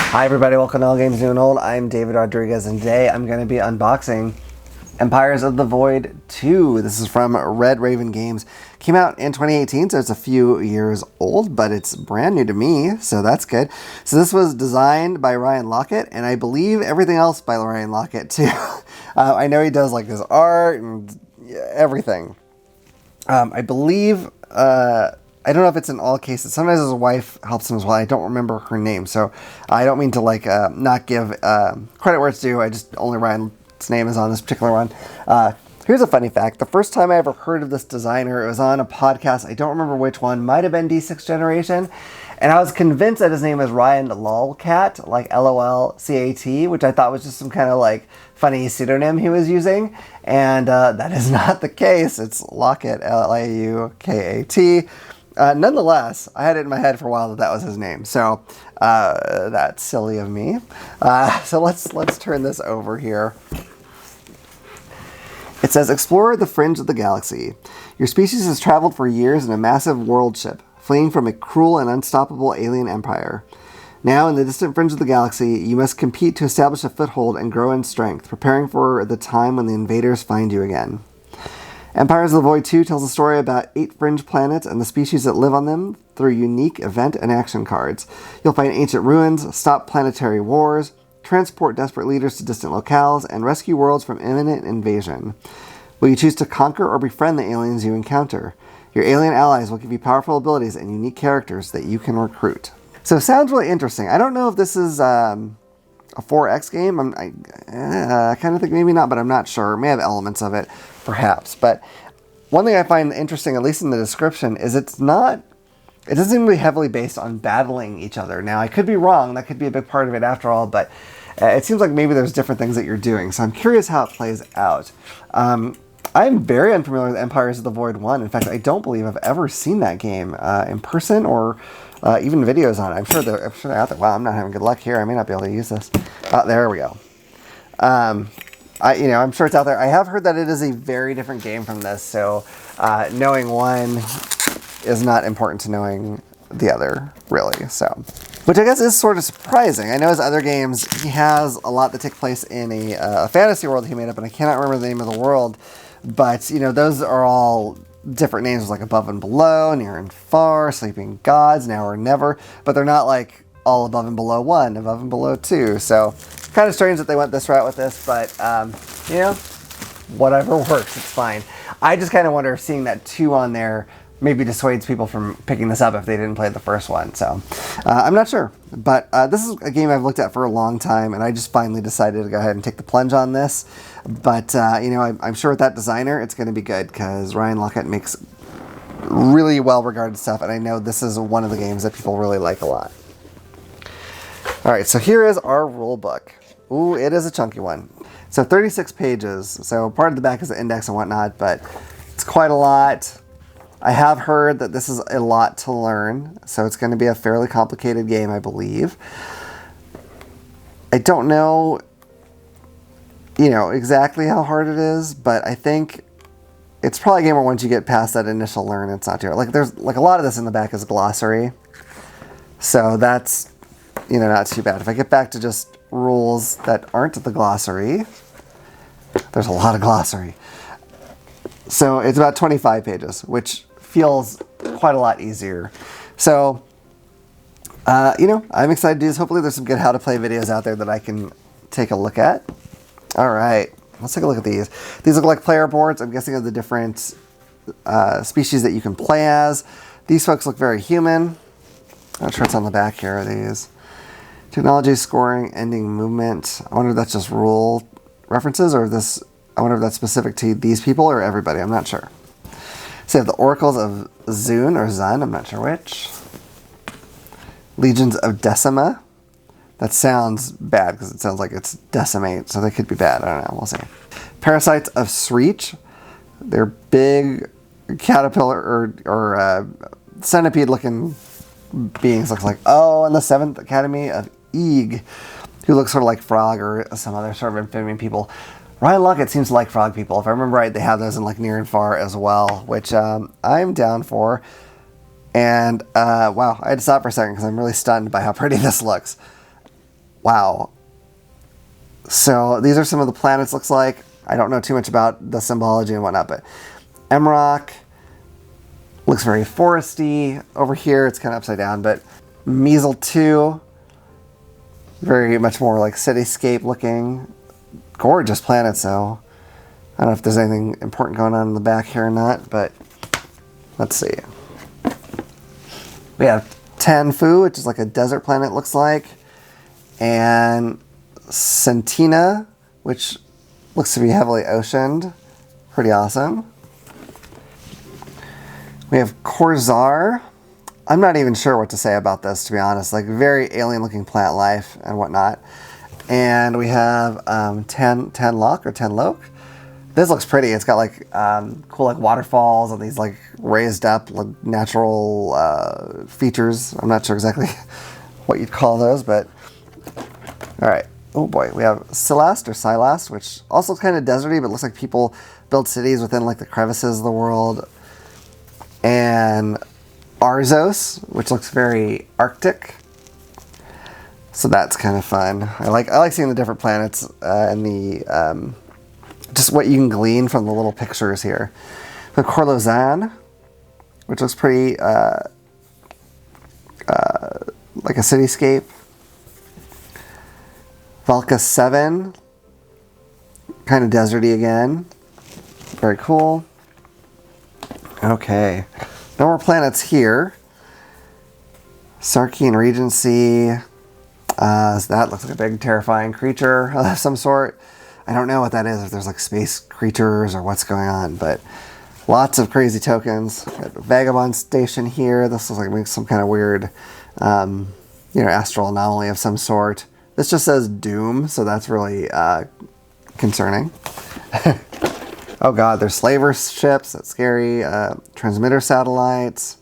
Hi everybody, welcome to All Games New and Old. I'm David Rodriguez, and today I'm going to be unboxing Empires of the Void 2. This is from Red Raven Games. Came out in 2018, so it's a few years old, but it's brand new to me, so that's good. So this was designed by Ryan Lockett, and I believe everything else by Ryan Lockett too. I know he does like his art and everything. I believe... I don't know if it's in all cases. Sometimes his wife helps him as well. I don't remember her name, so I don't mean to not give credit where it's due. I just only Ryan's name is on this particular one. Here's a funny fact. The first time I ever heard of this designer, it was on a podcast. I don't remember which one. Might have been D6 Generation. And I was convinced that his name was Ryan Lolcat, like L-O-L-C-A-T, which I thought was just some kind of like funny pseudonym he was using. And that is not the case. It's Lockett, L-A-U-K-A-T. Nonetheless, I had it in my head for a while that was his name, so that's silly of me. So let's turn this over here. It says, explore the fringe of the galaxy. Your species has traveled for years in a massive world ship, fleeing from a cruel and unstoppable alien empire. Now, in the distant fringe of the galaxy, you must compete to establish a foothold and grow in strength, preparing for the time when the invaders find you again. Empires of the Void 2 tells a story about 8 fringe planets and the species that live on them through unique event and action cards. You'll find ancient ruins, stop planetary wars, transport desperate leaders to distant locales, and rescue worlds from imminent invasion. Will you choose to conquer or befriend the aliens you encounter? Your alien allies will give you powerful abilities and unique characters that you can recruit. So it sounds really interesting. I don't know if this is a 4X game. I kind of think maybe not, but I'm not sure. It may have elements of it, perhaps. But one thing I find interesting, at least in the description, is it doesn't seem to be heavily based on battling each other. Now, I could be wrong. That could be a big part of it after all, but it seems like maybe there's different things that you're doing. So I'm curious how it plays out. I'm very unfamiliar with Empires of the Void 1. In fact, I don't believe I've ever seen that game in person or even videos on it. I'm sure they're out there. Wow, I'm not having good luck here. I may not be able to use this. There we go. I'm sure it's out there. I have heard that it is a very different game from this, so knowing one is not important to knowing the other, really. So, which I guess is sort of surprising. I know his other games, he has a lot that take place in a fantasy world he made up, and I cannot remember the name of the world, but, those are all different names, like Above and Below, Near and Far, Sleeping Gods, Now or Never, but they're not like all Above and Below 1, Above and Below 2, so kind of strange that they went this route with this, but, whatever works, it's fine. I just kind of wonder if seeing that 2 on there maybe dissuades people from picking this up if they didn't play the first one, so I'm not sure. But this is a game I've looked at for a long time, and I just finally decided to go ahead and take the plunge on this. But, I'm sure with that designer, it's going to be good, because Ryan Lockett makes really well-regarded stuff, and I know this is one of the games that people really like a lot. All right, so here is our rule book. Ooh, it is a chunky one. So 36 pages. So part of the back is the index and whatnot, but it's quite a lot. I have heard that this is a lot to learn, so it's going to be a fairly complicated game, I believe. I don't know, exactly how hard it is, but I think it's probably a game where once you get past that initial learn, it's not too hard. Like, there's a lot of this in the back is glossary, so that's not too bad. If I get back to just rules that aren't the glossary, there's a lot of glossary. So it's about 25 pages, which feels quite a lot easier. So, I'm excited to do this. Hopefully there's some good how to play videos out there that I can take a look at. All right, let's take a look at these. These look like player boards. I'm guessing of the different species that you can play as. These folks look very human. I'm not sure what's on the back here. Are these technology, scoring, ending movement? I wonder if that's just rule references, or this. I wonder if that's specific to these people or everybody. I'm not sure. So you have the Oracles of Zun or Zun. I'm not sure which. Legions of Decima. That sounds bad because it sounds like it's decimate, so they could be bad. I don't know. We'll see. Parasites of Sreech. They're big caterpillar or centipede-looking beings. Looks like. Oh, and the 7th Academy of Eeg, who looks sort of like frog or some other sort of amphibian people. Ryan Lockett seems to like frog people. If I remember right, they have those in like Near and Far as well, which I'm down for. And wow, I had to stop for a second because I'm really stunned by how pretty this looks. Wow. So these are some of the planets, looks like. I don't know too much about the symbology and whatnot, but Emrock looks very foresty. Over here, it's kind of upside down, but Measle 2, very much more like cityscape looking. Gorgeous planets, though. I don't know if there's anything important going on in the back here or not, but let's see. We have Tanfu, which is like a desert planet, looks like. And Sentina, which looks to be heavily oceaned. Pretty awesome. We have Korzar. I'm not even sure what to say about this, to be honest. Like, very alien-looking plant life and whatnot. And we have Tanlok or Tanlok. This looks pretty. It's got like cool like waterfalls and these like raised up like, natural features. I'm not sure exactly what you'd call those, but all right. Oh boy, we have Silast or Silast, which also looks kind of deserty, but looks like people build cities within like the crevices of the world. And Arzos, which looks very Arctic. So that's kind of fun. I like seeing the different planets and the just what you can glean from the little pictures here. The Corlozan, which looks pretty like a cityscape. Valka 7, kind of deserty again. Very cool. Okay, no more planets here. Sarkean Regency. So that looks like a big terrifying creature of some sort. I don't know what that is, if there's like space creatures or what's going on, but lots of crazy tokens. Got a Vagabond Station here. This looks like some kind of weird, astral anomaly of some sort. This just says Doom, so that's really concerning. Oh god, there's slaver ships. That's scary. Transmitter satellites.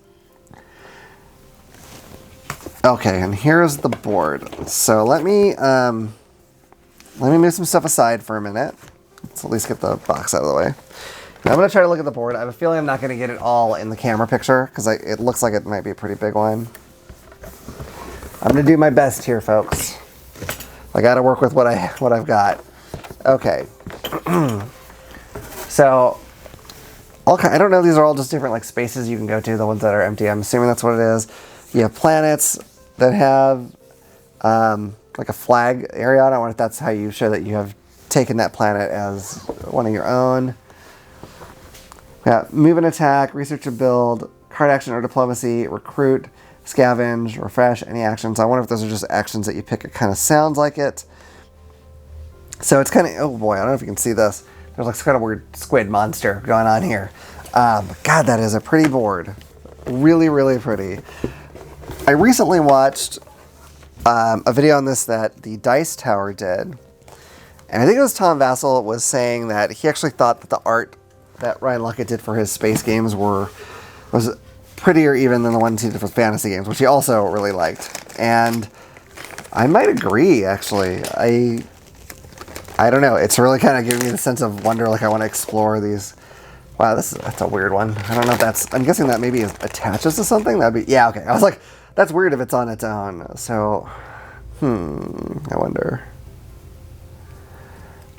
Okay, and here's the board. So let me move some stuff aside for a minute. Let's at least get the box out of the way. Now I'm going to try to look at the board. I have a feeling I'm not going to get it all in the camera picture because it looks like it might be a pretty big one. I'm going to do my best here, folks. I got to work with what I've got. Okay. So, I don't know if these are all just different like spaces you can go to, the ones that are empty. I'm assuming that's what it is. You have planets that have like a flag area. I don't know if that's how you show that you have taken that planet as one of your own. Yeah, move and attack, research and build, card action or diplomacy, recruit, scavenge, refresh, any actions. I wonder if those are just actions that you pick. It kind of sounds like it. So it's kind of, oh boy, I don't know if you can see this. There's like some kind of weird squid monster going on here. God, that is a pretty board. Really, really pretty. I recently watched a video on this that the Dice Tower did. And I think it was Tom Vassell was saying that he actually thought that the art that Ryan Luckett did for his space games was prettier even than the ones he did for fantasy games, which he also really liked. And I might agree, actually. I don't know. It's really kind of giving me the sense of wonder, like I want to explore these. Wow, that's a weird one. I don't know if that's, I'm guessing that maybe attaches to something. That'd be, yeah, okay. I was like, that's weird if it's on its own. So, I wonder.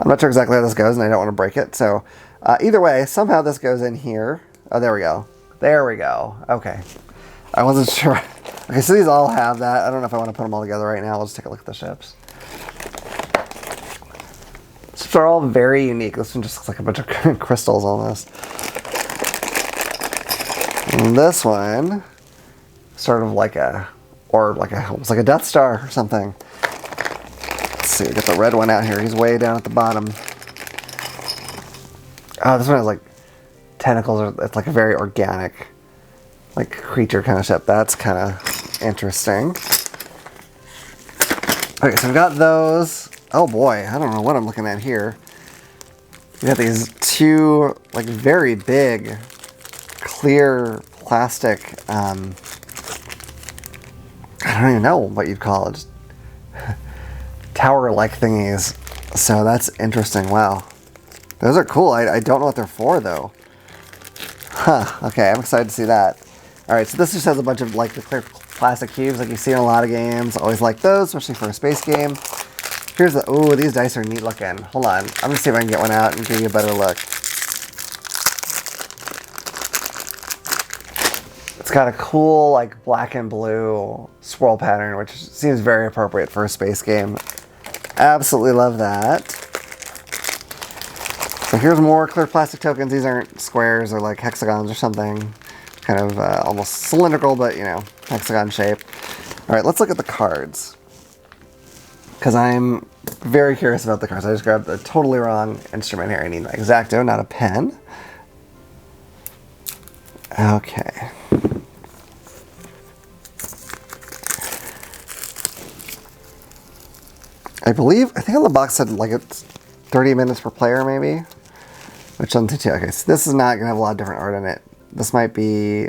I'm not sure exactly how this goes, and I don't want to break it. So, either way, somehow this goes in here. Oh, there we go. There we go. Okay. I wasn't sure. Okay, so these all have that. I don't know if I want to put them all together right now. Let's take a look at the ships. Ships are all very unique. This one just looks like a bunch of crystals almost. And this one, sort of like almost like a Death Star or something. Let's see, we got the red one out here. He's way down at the bottom. Oh, this one has like tentacles. It's like a very organic, like creature kind of ship. That's kind of interesting. Okay, so we've got those. Oh boy, I don't know what I'm looking at here. We got these two like very big, clear plastic. I don't even know what you'd call it. Tower-like thingies. So that's interesting. Wow. Those are cool. I don't know what they're for, though. Huh. Okay, I'm excited to see that. All right, so this just has a bunch of, like, the plastic cubes like you see in a lot of games. Always like those, especially for a space game. Here's the, ooh, these dice are neat looking. Hold on, I'm gonna see if I can get one out and give you a better look. It's got a cool, like, black and blue swirl pattern, which seems very appropriate for a space game. Absolutely love that. So here's more clear plastic tokens. These aren't squares or like hexagons or something. Kind of almost cylindrical, but you know, hexagon shape. All right, let's look at the cards. Because I'm very curious about the cards. I just grabbed the totally wrong instrument here. I need my X-Acto, not a pen. Okay. I think on the box said like it's 30 minutes per player maybe, which doesn't too. Okay, so this is not gonna have a lot of different art in it. This might be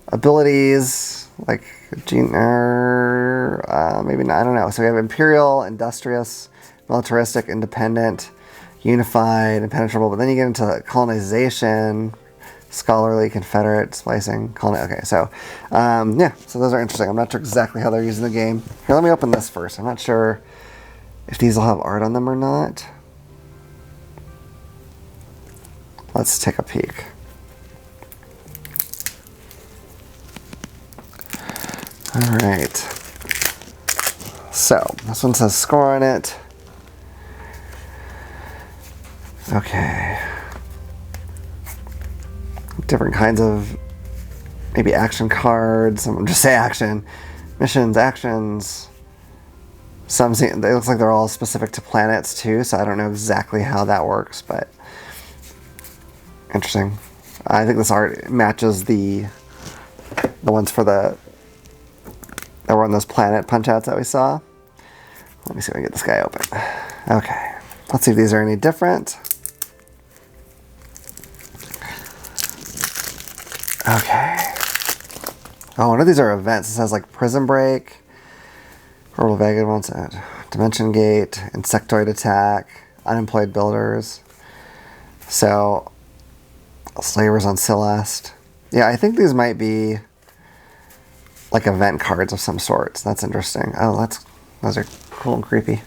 abilities, like maybe not, I don't know. So we have Imperial, Industrious, Militaristic, Independent, Unified, Impenetrable, but then you get into Colonization, Scholarly, Confederate, Splicing, okay, so yeah, so those are interesting. I'm not sure exactly how they're using the game. Here, let me open this first. I'm not sure if these will have art on them or not. Let's take a peek. All right. So this one says score on it. Okay. Different kinds of maybe action cards. Someone just say action. Missions, actions. Some seem, they look like they're all specific to planets too, so I don't know exactly how that works, but interesting. I think this art matches the ones for that were on those planet punch outs that we saw. Let me see if I can get this guy open. Okay, let's see if these are any different. Okay. Oh, one of these are events. It says like Prison Break, Orbital Vagabonds, Dimension Gate, Insectoid Attack, Unemployed Builders. So, Slavers on Celeste. Yeah, I think these might be like event cards of some sorts. That's interesting. Oh, those are cool and creepy.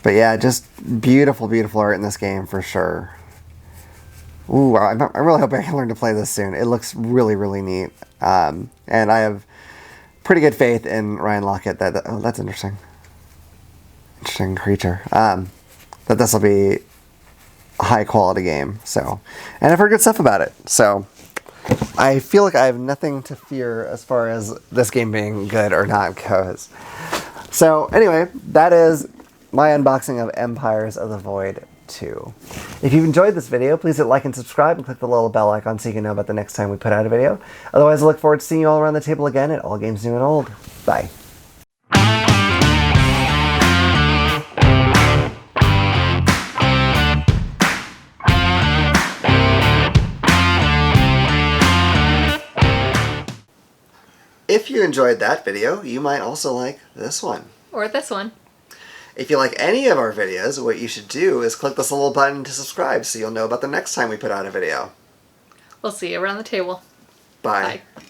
But yeah, just beautiful, beautiful art in this game for sure. Ooh, I really hope I can learn to play this soon. It looks really, really neat. And I have pretty good faith in Ryan Lockett that oh, that's interesting. Interesting creature. That this will be a high quality game. So, and I've heard good stuff about it. So I feel like I have nothing to fear as far as this game being good or not goes. So anyway, that is my unboxing of Empires of the Void 2. If you've enjoyed this video, please hit like and subscribe and click the little bell icon so you can know about the next time we put out a video. Otherwise, I look forward to seeing you all around the table again at All Games New and Old. Bye. If you enjoyed that video, you might also like this one. Or this one. If you like any of our videos, what you should do is click this little button to subscribe so you'll know about the next time we put out a video. We'll see you around the table. Bye. Bye.